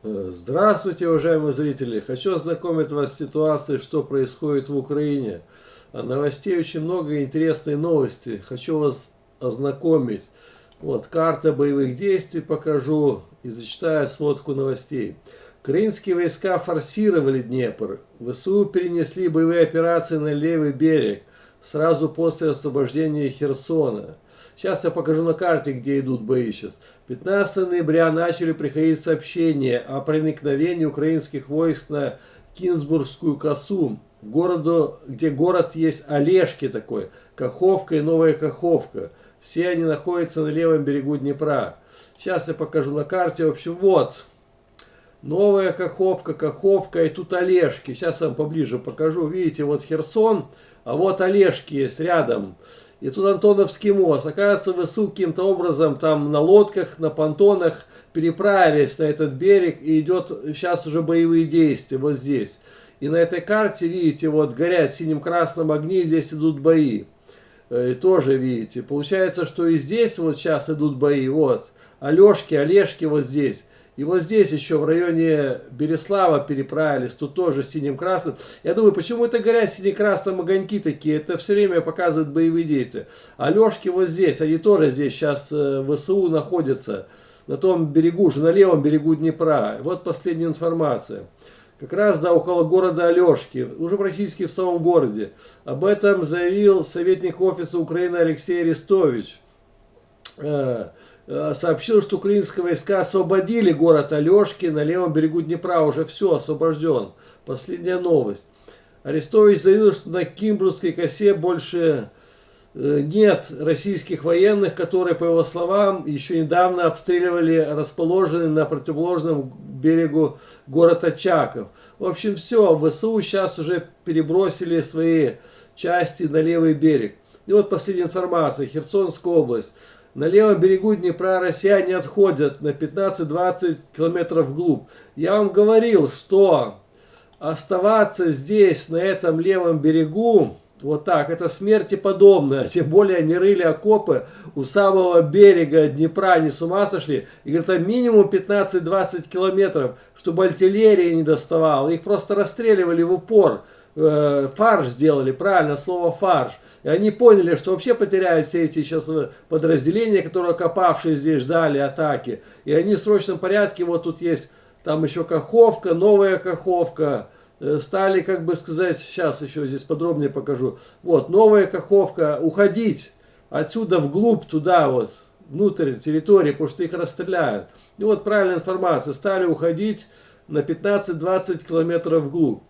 Здравствуйте, уважаемые зрители! Хочу ознакомить вас с ситуацией, что происходит в Украине. Новостей очень много, интересные новости. Хочу вас ознакомить. Вот карта боевых действий покажу и зачитаю сводку новостей. Украинские войска форсировали Днепр. ВСУ перенесли боевые операции на левый берег сразу после освобождения Херсона. Сейчас я покажу на карте, где идут бои сейчас. 15 ноября начали приходить сообщения о проникновении украинских войск на Кинзбургскую косу, в городу, где город есть Олешки такой, Каховка и Новая Каховка. Все они находятся на левом берегу Днепра. Сейчас я покажу на карте. В общем, вот. Новая Каховка, Каховка и тут Олешки. Сейчас я вам поближе покажу. Видите, вот Херсон, а вот Олешки есть рядом. И тут Антоновский мост. Оказывается, ВСУ каким-то образом там на лодках, на понтонах переправились на этот берег. И идет сейчас уже боевые действия вот здесь. И на этой карте, видите, вот горят синим-красным огни, здесь идут бои. И тоже видите. Получается, что и здесь вот сейчас идут бои. Вот. Олешки, Олешки вот здесь. И вот здесь еще в районе Береслава переправились, тут тоже синим-красным. Я думаю, почему это горят сине-красным огоньки такие? Это все время показывает боевые действия. Алешки вот здесь, они тоже здесь сейчас ВСУ находятся. На том берегу, уже на левом берегу Днепра. Вот последняя информация. Как раз, да, около города Алешки, уже практически в самом городе. Об этом заявил советник офиса Украины Алексей Арестович. Сообщил, что украинские войска освободили город Алешки на левом берегу Днепра. Уже все, освобожден. Последняя новость. Арестович заявил, что на Кинзбургской косе больше нет российских военных, которые, по его словам, еще недавно обстреливали расположенный на противоположном берегу город Очаков. В общем, все, ВСУ сейчас уже перебросили свои части на левый берег. И вот последняя информация. Херсонская область. На левом берегу Днепра россияне отходят на 15-20 километров вглубь. Я вам говорил, что оставаться здесь, на этом левом берегу, вот так, это смерти подобное. Тем более они рыли окопы у самого берега Днепра, не с ума сошли. И говорят, там минимум 15-20 километров, чтобы артиллерия не доставала. Их просто расстреливали в упор. Фарш сделали, правильно, слово фарш. И они поняли, что вообще потеряют все эти сейчас подразделения, которые окопавшие здесь ждали атаки. И они в срочном порядке, вот тут есть там еще Каховка, Новая Каховка, стали, как бы сказать, сейчас еще здесь подробнее покажу. Вот, Новая Каховка, уходить отсюда вглубь, туда вот, внутрь территории, потому что их расстреляют. И вот правильная информация, стали уходить на 15-20 километров вглубь.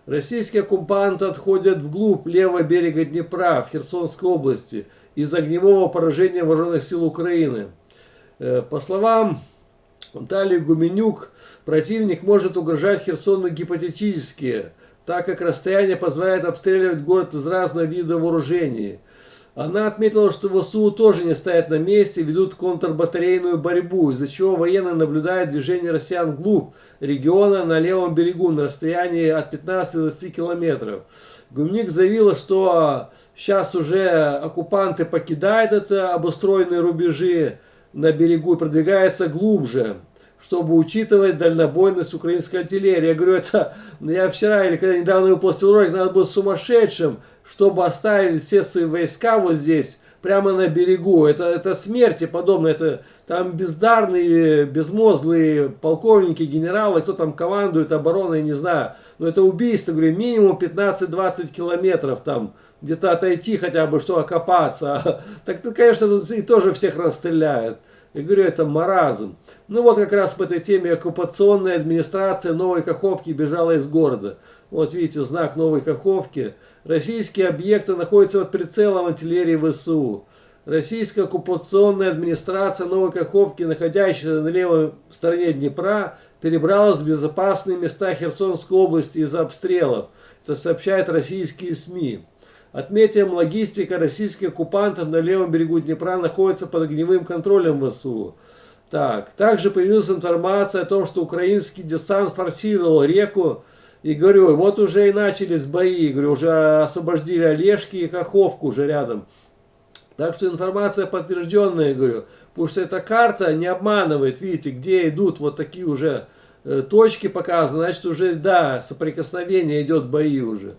Российские оккупанты отходят вглубь левого берега Днепра в Херсонской области из-за огневого поражения вооруженных сил Украины. По словам Натальи Гуменюк, противник может угрожать Херсону гипотетически, так как расстояние позволяет обстреливать город из разного вида вооружений. Она отметила, что ВСУ тоже не стоят на месте, ведут контрбатарейную борьбу, из-за чего военные наблюдают движение россиян вглубь региона на левом берегу на расстоянии от 15 до 20 километров. Гумник заявила, что сейчас уже оккупанты покидают это обустроенные рубежи на берегу и продвигаются глубже, чтобы учитывать дальнобойность украинской артиллерии. Я говорю, это я вчера или когда недавно выпустил ролик, надо было сумасшедшим, чтобы оставить все свои войска вот здесь, прямо на берегу. Это смерти подобно. Это там бездарные, безмозглые полковники, генералы, кто там командует обороной, не знаю. Но это убийство, говорю, минимум 15-20 километров там, где-то отойти хотя бы, что окопаться. Так, конечно, тут и тоже всех расстреляют. Я говорю, это маразм. Ну вот как раз по этой теме оккупационная администрация Новой Каховки бежала из города. Вот видите, знак Новой Каховки. Российские объекты находятся под прицелом артиллерии ВСУ. Российская оккупационная администрация Новой Каховки, находящаяся на левой стороне Днепра, перебралась в безопасные места Херсонской области из-за обстрелов. Это сообщают российские СМИ. Отметим, логистика российских оккупантов на левом берегу Днепра находится под огневым контролем ВСУ. Также появилась информация о том, что украинский десант форсировал реку. И говорю, вот уже и начались бои, говорю, уже освободили Олешки и Каховку уже рядом. Так что информация подтвержденная, говорю, потому что эта карта не обманывает, видите, где идут вот такие уже точки показаны, значит уже, да, соприкосновение идет, бои уже.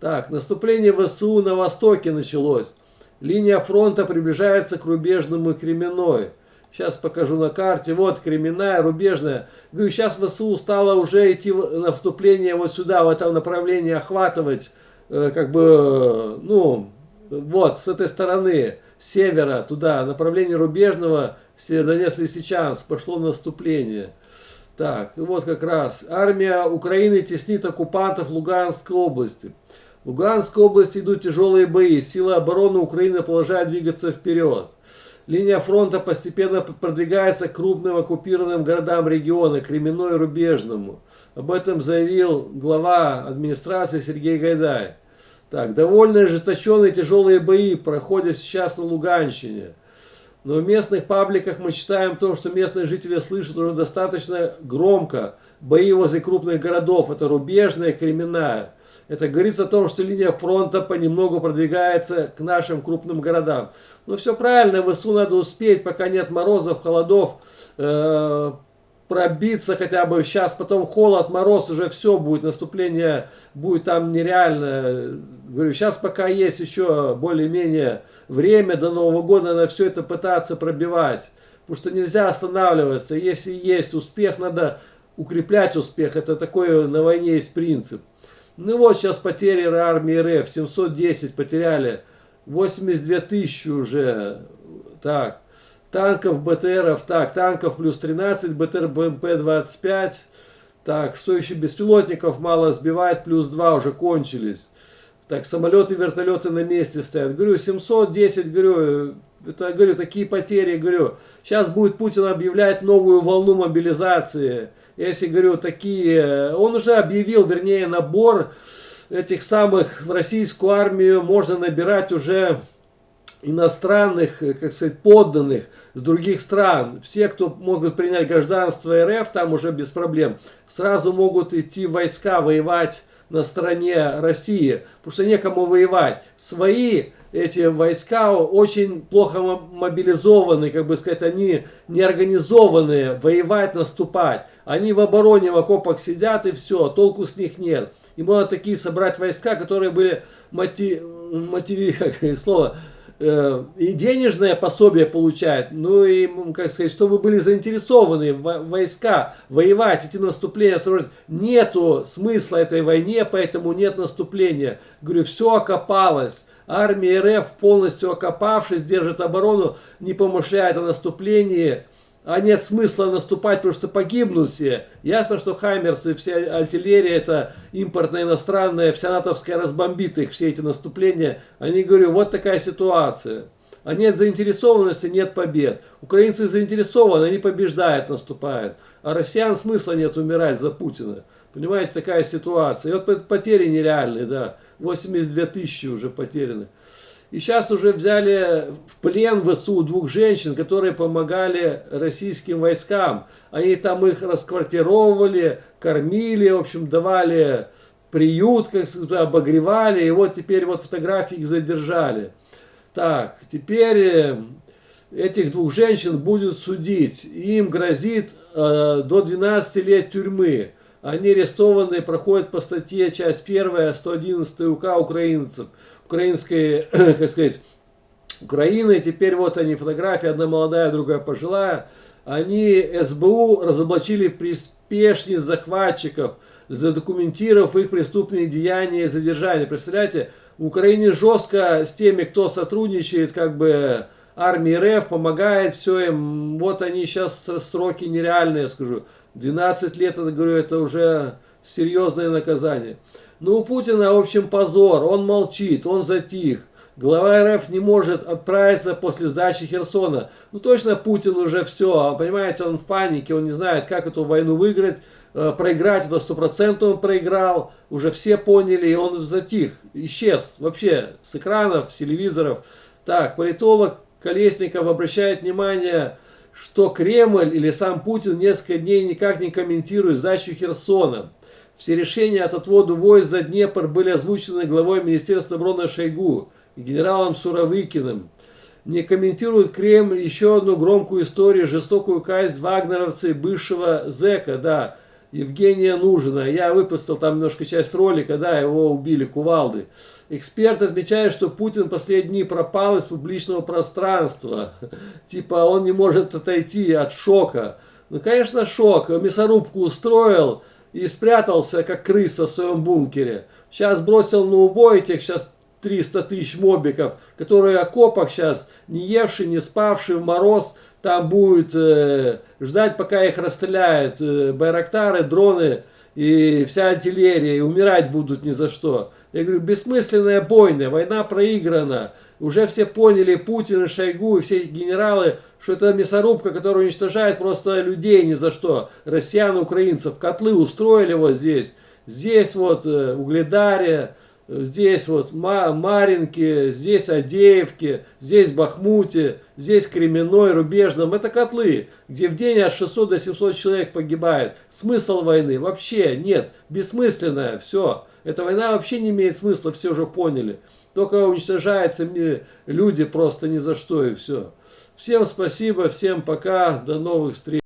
Так, наступление ВСУ на востоке началось. Линия фронта приближается к Рубежному и Кременной. Сейчас покажу на карте. Вот Кременная, Рубежная. Говорю, сейчас ВСУ стало уже идти на вступление вот сюда, в этом направлении, охватывать, как бы, ну, вот с этой стороны, с севера, туда, направление Рубежного, Северодонецк-Лисичанск, пошло наступление. Так, вот как раз. Армия Украины теснит оккупантов Луганской области. В Луганской области идут тяжелые бои. Силы обороны Украины продолжают двигаться вперед. Линия фронта постепенно продвигается к крупным оккупированным городам региона, Кременной и Рубежному. Об этом заявил глава администрации Сергей Гайдай. Так, довольно ожесточенные тяжелые бои проходят сейчас на Луганщине. Но в местных пабликах мы читаем о том, что местные жители слышат уже достаточно громко бои возле крупных городов. Это Рубежная и Кременная. Это говорится о том, что линия фронта понемногу продвигается к нашим крупным городам. Но все правильно, ВСУ надо успеть, пока нет морозов, холодов, пробиться хотя бы. Сейчас потом холод, мороз, уже все будет, наступление будет там нереально. Говорю, сейчас пока есть еще более-менее время до Нового года, надо все это пытаться пробивать. Потому что нельзя останавливаться. Если есть успех, надо укреплять успех. Это такой на войне есть принцип. Ну вот сейчас потери армии РФ, 710 потеряли, 82 тысячи уже, так, танков, БТРов, так, танков плюс 13, БТР БМП 25, так, что еще, беспилотников мало сбивает, плюс 2 уже кончились, так, самолеты, вертолеты на месте стоят, говорю, 710, говорю, это, говорю, такие потери, говорю, сейчас будет Путин объявлять новую волну мобилизации. Если, говорю, такие, он уже объявил, вернее, набор этих самых в российскую армию можно набирать уже иностранных, как сказать, подданных с других стран. Все, кто могут принять гражданство РФ, там уже без проблем, сразу могут идти в войска воевать на стороне России, потому что некому воевать. Свои эти войска очень плохо мобилизованы, как бы сказать, они не организованные воевать, наступать. Они в обороне, в окопах сидят и все, толку с них нет. Им надо такие собрать войска, которые были и денежное пособие получать, ну и, как сказать, чтобы были заинтересованы войска воевать, идти на наступление. Нету смысла этой войне, поэтому нет наступления. Говорю, все окопалось. Армия РФ, полностью окопавшись, держит оборону, не помышляет о наступлении. А нет смысла наступать, потому что погибнут все. Ясно, что хаймерсы, вся артиллерия, это импортная, иностранная, вся натовская разбомбит их, все эти наступления. Они, говорю, вот такая ситуация. А нет заинтересованности, нет побед. Украинцы заинтересованы, они побеждают, наступают. А россиян смысла нет умирать за Путина. Понимаете, такая ситуация. И вот потери нереальные, да. 82 тысячи уже потеряны. И сейчас уже взяли в плен ВСУ двух женщин, которые помогали российским войскам. Они там их расквартировывали, кормили, в общем, давали приют, как сказать, обогревали. И вот теперь вот фотографии их задержали. Так, теперь этих двух женщин будут судить. Им грозит до 12 лет тюрьмы. Они арестованы, проходят по статье, часть 1, 111 УК украинцев, украинской, как сказать, Украины. Теперь вот они, фотографии, одна молодая, другая пожилая. Они, СБУ, разоблачили приспешниц захватчиков, задокументировав их преступные деяния и задержания. Представляете, в Украине жестко с теми, кто сотрудничает, как бы, армии РФ, помогает все им. Вот они сейчас сроки нереальные, я скажу. 12 лет, это, говорю, это уже серьезное наказание. Но у Путина, в общем, позор. Он молчит, он затих. Глава РФ не может отправиться после сдачи Херсона. Ну точно Путин уже все, понимаете, он в панике, он не знает, как эту войну выиграть, проиграть, это 100% он проиграл. Уже все поняли, и он затих, исчез вообще с экранов, с телевизоров. Так, политолог Колесников обращает внимание, что Кремль или сам Путин несколько дней никак не комментирует сдачу Херсона. Все решения от отводу войск за Днепр были озвучены главой Министерства обороны Шойгу и генералом Суровикиным. Не комментирует Кремль еще одну громкую историю, жестокую казнь вагнеровца и бывшего зэка. Да, Евгения Нужина. Я выпустил там немножко часть ролика, да, его убили кувалдой. Эксперт отмечает, что Путин последние дни пропал из публичного пространства. Типа он не может отойти от шока. Ну, конечно, шок. Мясорубку устроил и спрятался, как крыса в своем бункере. Сейчас бросил на убой этих сейчас 300 тысяч мобиков, которые в окопах сейчас, не евшие, не спавшие в мороз, там будет ждать, пока их расстреляют байрактары, дроны и вся артиллерия, и умирать будут ни за что. Я говорю, бессмысленная бойня, война проиграна. Уже все поняли, Путин и Шойгу, и все генералы, что это мясорубка, которая уничтожает просто людей ни за что. Россиян и украинцев. Котлы устроили вот здесь. Здесь вот Угледаре, здесь вот Маринки, здесь Адеевки, здесь Бахмуте, здесь Кременной, Рубежном. Это котлы, где в день от 600 до 700 человек погибает. Смысл войны вообще нет, бессмысленная, все. Эта война вообще не имеет смысла, все уже поняли. Только уничтожаются люди просто ни за что и все. Всем спасибо, всем пока, до новых встреч.